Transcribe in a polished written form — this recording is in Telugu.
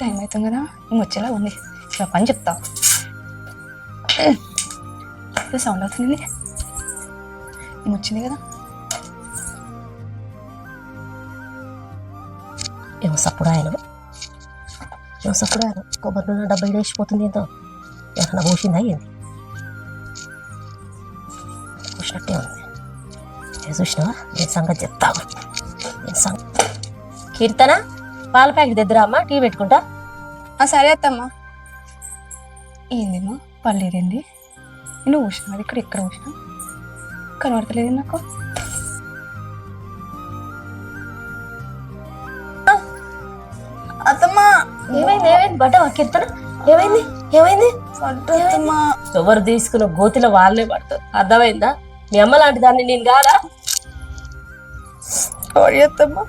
టైం అవుతుంది కదా ఇంక వచ్చేలా ఉంది ఇలా పని చెప్తా సౌండ్ అవుతుంది ఇంక వచ్చింది కదా ఏమో సప్పుడు ఆయన కొబ్బరి నూనె డబ్బా వేసిపోతుంది ఏంటో ఎక్కడ పోసిందా ఏంది చూసినట్టే ఉంది చూసినావా నేను సంగతి చెప్తాను కీర్తన పాల ప్యాకెట్ దగ్గర అమ్మ టీ పెట్టుకుంటా సరే అత్తమ్మా ఏందేమో పర్లేదండి నేను ఊసిన అది ఎక్కడ ఊసిన కనబడతలేదు నాకు అత్తమ్మా ఏమైంది బట్ట కీర్తన ఏమైంది ఎవరు తీసుకున్న గోతిలో వాళ్ళే పడతారు అర్థమైందా మీ అమ్మ లాంటి దాన్ని నేను కాదా అత్తమ్మా